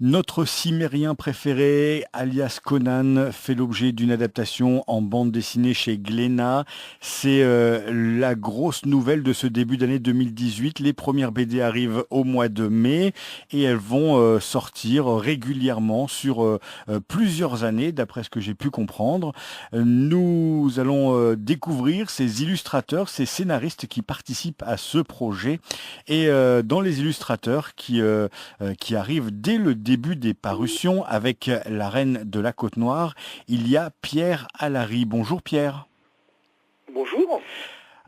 Notre cimérien préféré, alias Conan, fait l'objet d'une adaptation en bande dessinée chez Glénat. C'est la grosse nouvelle de ce début d'année 2018. Les premières BD arrivent au mois de mai et elles vont sortir régulièrement sur plusieurs années, d'après ce que j'ai pu comprendre. Nous allons découvrir ces illustrateurs, ces scénaristes qui participent à ce projet. Et dans les illustrateurs qui arrive dès le début des parutions avec La Reine de la Côte-Noire, il y a Pierre Alary. Bonjour Pierre. Bonjour.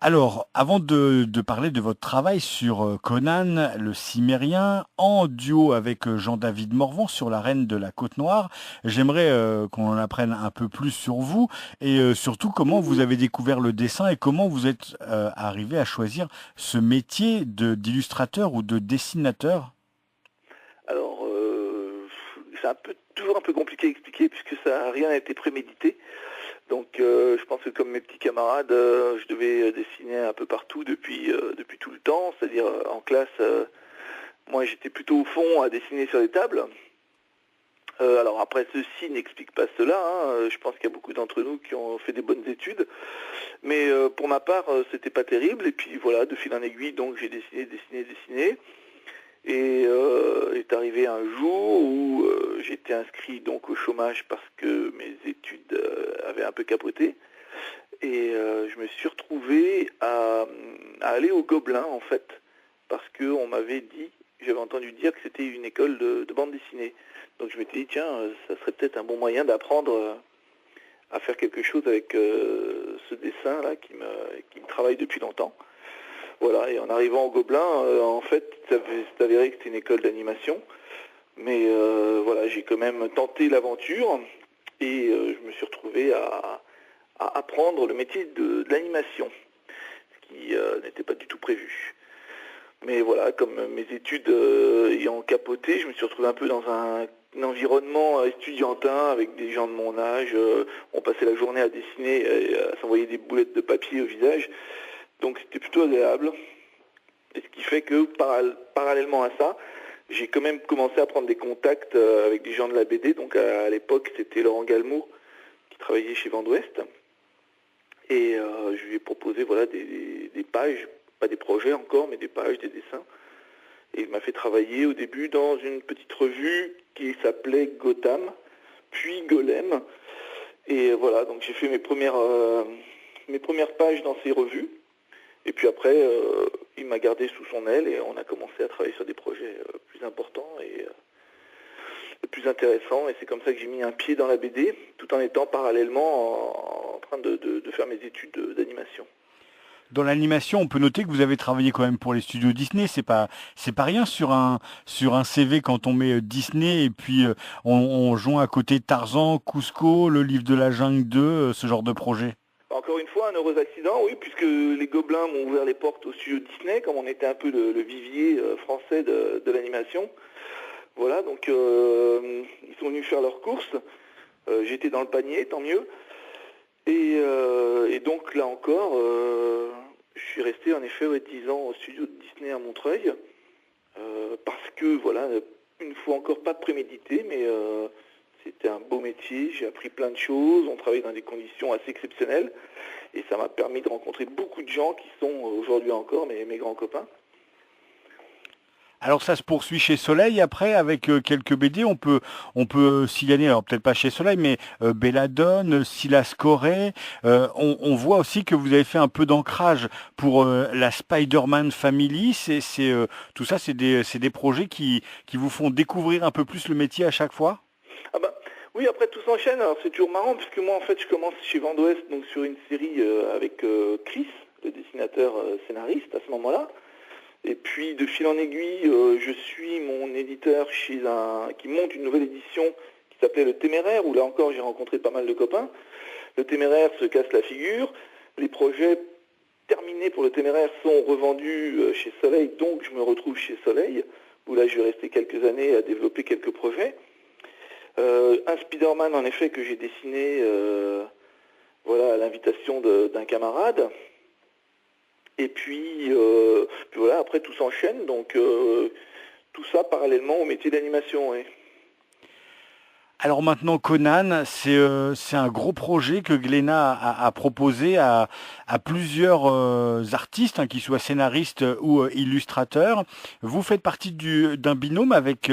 Alors, avant de parler de votre travail sur Conan, le Cimérien, en duo avec Jean-David Morvan sur La Reine de la Côte-Noire, j'aimerais qu'on en apprenne un peu plus sur vous et surtout comment vous avez découvert le dessin et comment vous êtes arrivé à choisir ce métier d'illustrateur ou de dessinateur. Alors, c'est toujours un peu compliqué à expliquer puisque ça rien n'a été prémédité. Donc, je pense que comme mes petits camarades, je devais dessiner un peu partout depuis tout le temps. C'est-à-dire en classe, moi j'étais plutôt au fond à dessiner sur les tables. Alors après, ceci n'explique pas cela, hein. Je pense qu'il y a beaucoup d'entre nous qui ont fait des bonnes études. Mais pour ma part, c'était pas terrible. Et puis voilà, de fil en aiguille, donc j'ai dessiné. Et est arrivé un jour où j'étais inscrit donc au chômage parce que mes études avaient un peu capoté. Et je me suis retrouvé à aller au Gobelin en fait, parce qu'on m'avait dit, j'avais entendu dire que c'était une école de bande dessinée. Donc je m'étais dit, tiens, ça serait peut-être un bon moyen d'apprendre à faire quelque chose avec ce dessin-là qui me travaille depuis longtemps. Voilà, et en arrivant au Gobelin, en fait, c'est avéré que c'était une école d'animation. Mais voilà, j'ai quand même tenté l'aventure et je me suis retrouvé à apprendre le métier de l'animation, ce qui n'était pas du tout prévu. Mais voilà, comme mes études ayant capoté, je me suis retrouvé un peu dans un environnement estudiantin avec des gens de mon âge. On passait la journée à dessiner et à s'envoyer des boulettes de papier au visage. Donc c'était plutôt agréable. Et ce qui fait que parallèlement à ça, j'ai quand même commencé à prendre des contacts avec des gens de la BD. Donc à l'époque, c'était Laurent Galmour qui travaillait chez Vent d'Ouest. Et je lui ai proposé voilà, des pages, pas des projets encore, mais des pages, des dessins. Et il m'a fait travailler au début dans une petite revue qui s'appelait Gotham, puis Golem. Et voilà, donc j'ai fait mes premières pages dans ces revues. Et puis après, il m'a gardé sous son aile et on a commencé à travailler sur des projets plus importants et plus intéressants. Et c'est comme ça que j'ai mis un pied dans la BD, tout en étant parallèlement en train de faire mes études d'animation. Dans l'animation, on peut noter que vous avez travaillé quand même pour les studios Disney. C'est pas rien sur un CV quand on met Disney et puis on joint à côté Tarzan, Cusco, le livre de la jungle 2, ce genre de projet. Encore une fois, un heureux accident, oui, puisque les Gobelins m'ont ouvert les portes au studio Disney, comme on était un peu le vivier français de l'animation. Voilà, donc ils sont venus faire leurs courses. J'étais dans le panier, tant mieux. Et donc là encore, je suis resté en effet 10 ans au studio de Disney à Montreuil, parce que voilà, une fois encore pas prémédité, mais c'était un beau métier, j'ai appris plein de choses, on travaillait dans des conditions assez exceptionnelles, et ça m'a permis de rencontrer beaucoup de gens qui sont aujourd'hui encore mes grands copains. Alors ça se poursuit chez Soleil après avec quelques BD. On peut s'y aller. Alors peut-être pas chez Soleil, mais Belladone, Silas Corée. On voit aussi que vous avez fait un peu d'ancrage pour la Spider-Man Family. Tout ça, c'est des projets qui vous font découvrir un peu plus le métier à chaque fois. Ah bah, oui, après tout s'enchaîne, alors c'est toujours marrant, puisque moi en fait je commence chez Vent d'Ouest, donc sur une série avec Chris, le dessinateur scénariste à ce moment-là. Et puis de fil en aiguille, je suis mon éditeur qui monte une nouvelle édition qui s'appelait Le Téméraire, où là encore j'ai rencontré pas mal de copains. Le Téméraire se casse la figure. Les projets terminés pour Le Téméraire sont revendus chez Soleil, donc je me retrouve chez Soleil, où là je vais rester quelques années à développer quelques projets. Un Spider-Man en effet que j'ai dessiné voilà, à l'invitation d'un camarade. Et puis voilà, après tout s'enchaîne, donc tout ça parallèlement au métier d'animation. Ouais. Alors maintenant, Conan, c'est un gros projet que Glénat a proposé à plusieurs artistes, hein, qu'ils soient scénaristes ou illustrateurs. Vous faites partie d'un binôme avec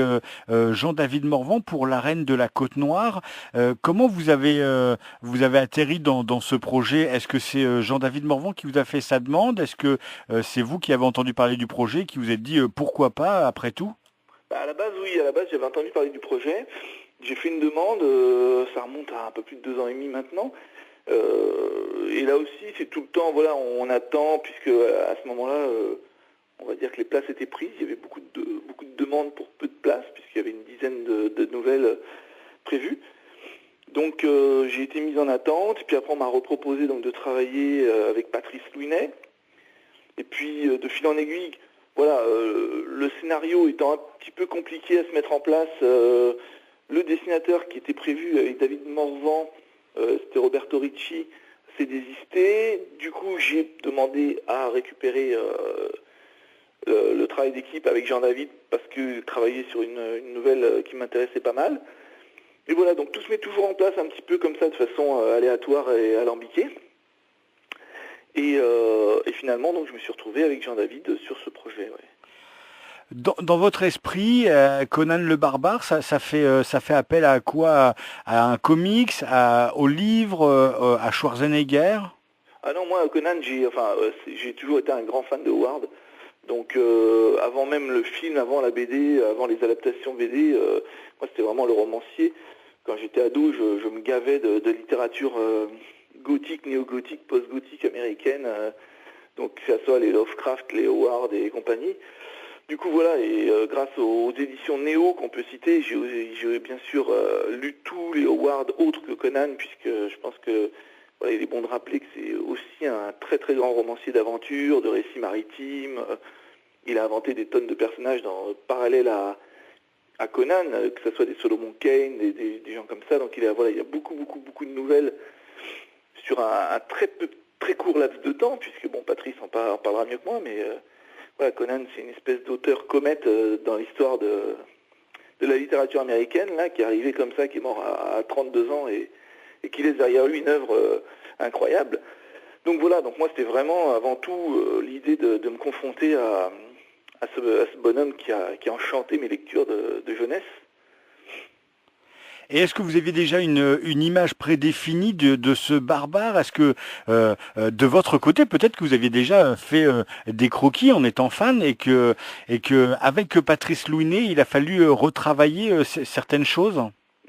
Jean-David Morvan pour La Reine de la Côte-Noire. Comment vous avez atterri dans ce projet? Est-ce que c'est Jean-David Morvan qui vous a fait sa demande? Est-ce que c'est vous qui avez entendu parler du projet, qui vous êtes dit pourquoi pas après tout? Bah, à la base, oui, à la base, j'avais entendu parler du projet. J'ai fait une demande, ça remonte à un peu plus de 2 ans et demi maintenant. Et là aussi, c'est tout le temps, voilà, on attend, puisque à ce moment-là, on va dire que les places étaient prises. Il y avait beaucoup de demandes pour peu de places, puisqu'il y avait une dizaine de nouvelles prévues. Donc j'ai été mise en attente, puis après on m'a reproposé donc, de travailler avec Patrice Louinet. Et puis de fil en aiguille, voilà, le scénario étant un petit peu compliqué à se mettre en place, le dessinateur qui était prévu avec David Morvan, c'était Roberto Ricci, s'est désisté. Du coup, j'ai demandé à récupérer le travail d'équipe avec Jean-David parce que travailler sur une nouvelle qui m'intéressait pas mal. Et voilà, donc tout se met toujours en place un petit peu comme ça, de façon aléatoire et alambiquée. Et finalement, donc, je me suis retrouvé avec Jean-David sur ce projet. Ouais. Dans votre esprit, Conan le Barbare, ça fait appel à quoi? À un comics, au livre, à Schwarzenegger? Ah non, moi, Conan, j'ai toujours été un grand fan de Howard. Donc, avant même le film, avant la BD, avant les adaptations BD, moi, c'était vraiment le romancier. Quand j'étais ado, je me gavais de littérature gothique, néo-gothique, post-gothique américaine. Donc, que ce soit les Lovecraft, les Howard et compagnie. Du coup, voilà, et grâce aux éditions Néo qu'on peut citer, j'ai bien sûr lu tous les Howard autres que Conan, puisque je pense que voilà, il est bon de rappeler que c'est aussi un très très grand romancier d'aventure, de récits maritimes. Il a inventé des tonnes de personnages parallèles à Conan, que ce soit des Solomon Kane, des gens comme ça. Donc il y a beaucoup de nouvelles sur un très court laps de temps, puisque bon, Patrice en parlera mieux que moi, mais voilà, Conan, c'est une espèce d'auteur comète dans l'histoire de la littérature américaine, là, qui est arrivé comme ça, qui est mort à 32 ans et qui laisse derrière lui une œuvre incroyable. Donc voilà, donc moi c'était vraiment avant tout l'idée de me confronter à ce bonhomme qui a enchanté mes lectures de jeunesse. Et est-ce que vous aviez déjà une image prédéfinie de ce barbare? Est-ce que de votre côté, peut-être que vous aviez déjà fait des croquis en étant fan et que avec Patrice Louinet, il a fallu retravailler certaines choses?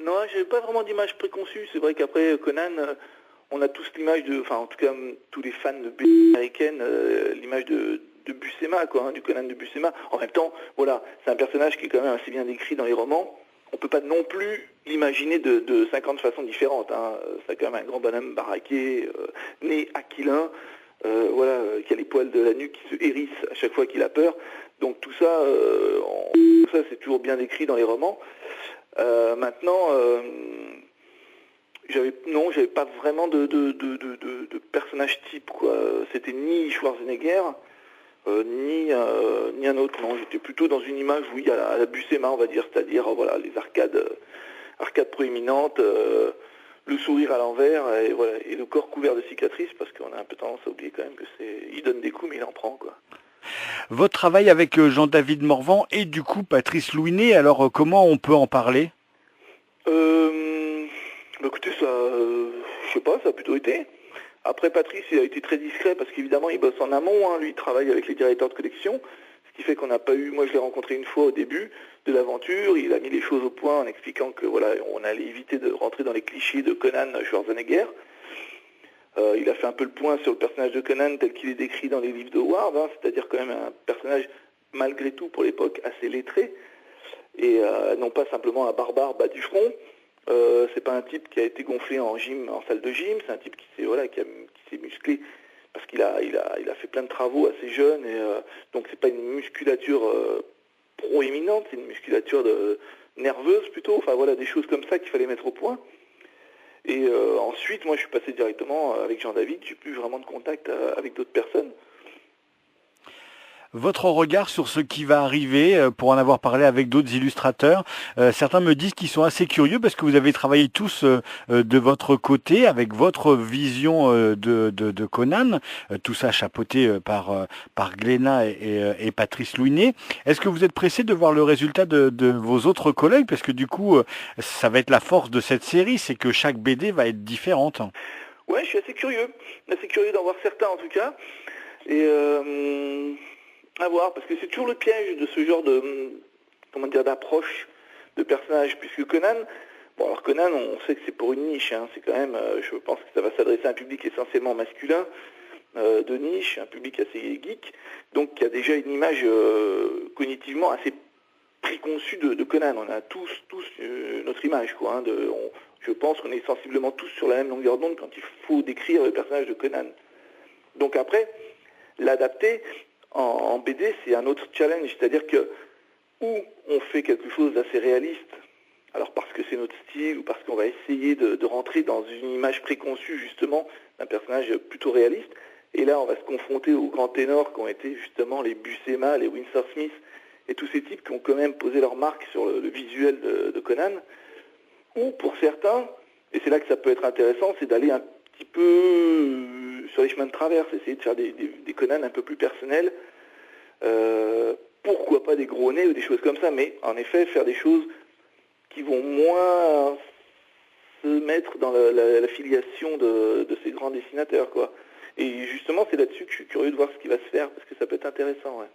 Non, j'avais pas vraiment d'image préconçue. C'est vrai qu'après Conan, on a tous l'image enfin en tout cas tous les fans de BD américaine, l'image de Buscema, quoi, hein, du Conan de Buscema. En même temps, voilà, c'est un personnage qui est quand même assez bien décrit dans les romans. On peut pas non plus l'imaginer de 50 façons différentes. Hein. C'est quand même un grand bonhomme baraqué, né aquilin, voilà, qui a les poils de la nuque qui se hérissent à chaque fois qu'il a peur. Donc tout ça, c'est toujours bien décrit dans les romans. Maintenant, j'avais pas vraiment de personnage type, quoi. C'était ni Schwarzenegger, ni un autre. Non, j'étais plutôt dans une image, oui, à la Buscema, on va dire, c'est-à-dire voilà les arcades proéminentes, le sourire à l'envers, et voilà, et le corps couvert de cicatrices, parce qu'on a un peu tendance à oublier quand même que il donne des coups, mais il en prend, quoi. Votre travail avec Jean-David Morvan et du coup Patrice Louinet, alors comment on peut en parler? Bah écoutez, ça, je sais pas, ça a plutôt été. Après, Patrice, il a été très discret parce qu'évidemment, il bosse en amont. Hein. Lui, il travaille avec les directeurs de collection, ce qui fait qu'on n'a pas eu. Moi, je l'ai rencontré une fois au début de l'aventure. Il a mis les choses au point en expliquant que voilà, on allait éviter de rentrer dans les clichés de Conan Schwarzenegger. Il a fait un peu le point sur le personnage de Conan tel qu'il est décrit dans les livres de Howard, hein, c'est-à-dire quand même un personnage malgré tout pour l'époque assez lettré et non pas simplement un barbare bas du front. C'est pas un type qui a été gonflé en salle de gym, c'est un type qui s'est musclé parce qu'il a fait plein de travaux assez jeune et donc c'est pas une musculature proéminente, c'est une musculature nerveuse plutôt. Enfin voilà des choses comme ça qu'il fallait mettre au point. Et ensuite, moi, je suis passé directement avec Jean-David. J'ai plus vraiment de contact avec d'autres personnes. Votre regard sur ce qui va arriver, pour en avoir parlé avec d'autres illustrateurs, certains me disent qu'ils sont assez curieux parce que vous avez travaillé tous de votre côté avec votre vision de Conan, tout ça chapeauté par Glénat et Patrice Louinet. Est-ce que vous êtes pressé de voir le résultat de vos autres collègues? Parce que du coup, ça va être la force de cette série, c'est que chaque BD va être différente. Ouais, je suis assez curieux d'en voir certains en tout cas. Et à voir, parce que c'est toujours le piège de ce genre d'approche de personnage, puisque Conan, alors Conan, on sait que c'est pour une niche, hein, c'est quand même, je pense que ça va s'adresser à un public essentiellement masculin, de niche, un public assez geek, donc qui a déjà une image cognitivement assez préconçue de Conan. On a tous notre image, quoi. Hein, je pense qu'on est sensiblement tous sur la même longueur d'onde quand il faut décrire le personnage de Conan. Donc après, l'adapter en BD, c'est un autre challenge, c'est-à-dire que où on fait quelque chose d'assez réaliste, alors parce que c'est notre style ou parce qu'on va essayer de rentrer dans une image préconçue justement d'un personnage plutôt réaliste, et là on va se confronter aux grands ténors qui ont été justement les Buscema, les Winsor Smith et tous ces types qui ont quand même posé leur marque sur le visuel de Conan, ou pour certains, et c'est là que ça peut être intéressant, c'est d'aller un petit peu sur les chemins de traverse, essayer de faire des Conan un peu plus personnels, pourquoi pas des gros nez ou des choses comme ça, mais en effet faire des choses qui vont moins se mettre dans la filiation de ces grands dessinateurs, quoi. Et justement, c'est là-dessus que je suis curieux de voir ce qui va se faire, parce que ça peut être intéressant, ouais.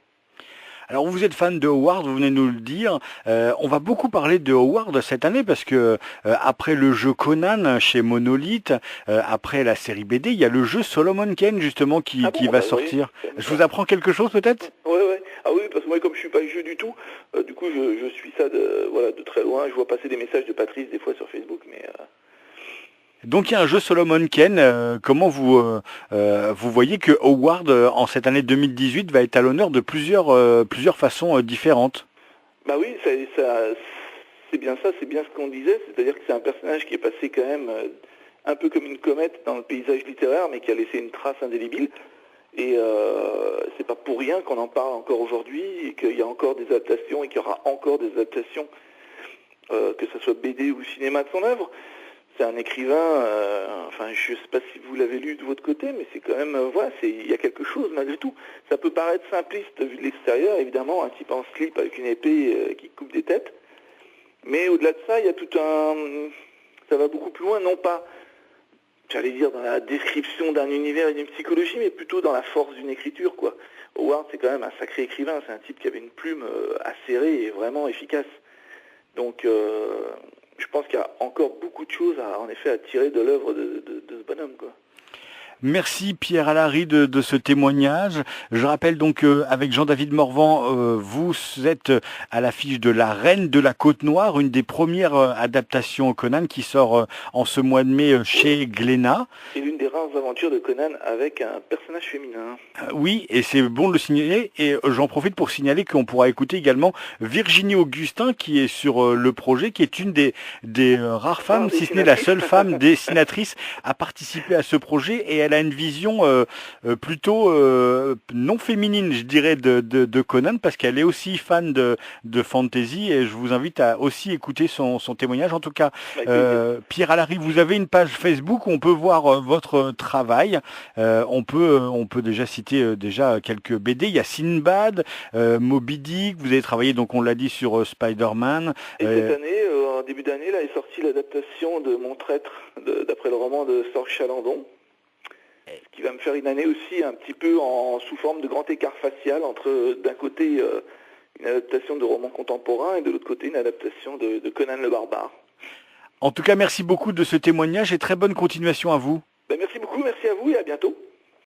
Alors vous êtes fan de Howard, vous venez de nous le dire. On va beaucoup parler de Howard cette année parce que après le jeu Conan chez Monolith, après la série BD, il y a le jeu Solomon Kane justement qui va sortir. Oui, je vous apprends quelque chose peut-être? Oui. Ah oui, parce que moi comme je suis pas jeu du tout, du coup je suis ça de très loin. Je vois passer des messages de Patrice des fois sur Facebook, mais... Donc il y a un jeu Solomon Kane. Comment vous voyez que Howard en cette année 2018 va être à l'honneur de plusieurs façons différentes? Bah oui, c'est bien ça, c'est bien ce qu'on disait, c'est-à-dire que c'est un personnage qui est passé quand même un peu comme une comète dans le paysage littéraire, mais qui a laissé une trace indélébile. Et c'est pas pour rien qu'on en parle encore aujourd'hui, et qu'il y a encore des adaptations, et qu'il y aura encore des adaptations, que ce soit BD ou cinéma de son œuvre. C'est un écrivain, enfin je ne sais pas si vous l'avez lu de votre côté, mais c'est quand même, voilà, il y a quelque chose malgré tout. Ça peut paraître simpliste vu de l'extérieur, évidemment, un type en slip avec une épée qui coupe des têtes. Mais au-delà de ça, il y a ça va beaucoup plus loin, non pas, j'allais dire, dans la description d'un univers et d'une psychologie, mais plutôt dans la force d'une écriture, quoi. Howard, c'est quand même un sacré écrivain, c'est un type qui avait une plume acérée et vraiment efficace. Donc... je pense qu'il y a encore beaucoup de choses en effet à tirer de l'œuvre de ce bonhomme, quoi. Merci Pierre Alary de ce témoignage. Je rappelle donc avec Jean-David Morvan, vous êtes à l'affiche de La Reine de la Côte-Noire, une des premières adaptations Conan qui sort en ce mois de mai chez Glénat. C'est l'une des rares aventures de Conan avec un personnage féminin. Oui, et c'est bon de le signaler, et j'en profite pour signaler qu'on pourra écouter également Virginie Augustin qui est sur le projet, qui est une des rares femmes, si ce n'est la seule femme dessinatrice à participer à ce projet, et elle a une vision plutôt non féminine, je dirais, de Conan, parce qu'elle est aussi fan de fantasy, et je vous invite à aussi écouter son témoignage. En tout cas, Pierre Alary, vous avez une page Facebook où on peut voir votre travail. On peut déjà citer quelques BD. Il y a Sinbad, Moby Dick, vous avez travaillé, donc on l'a dit, sur Spider-Man. Et cette année, en début d'année, là est sortie l'adaptation de Mon Traître, d'après le roman de Serge Chalandon, ce qui va me faire une année aussi un petit peu sous forme de grand écart facial entre, d'un côté, une adaptation de roman contemporain et de l'autre côté, une adaptation de Conan le Barbare. En tout cas, merci beaucoup de ce témoignage et très bonne continuation à vous. Merci beaucoup, merci à vous et à bientôt.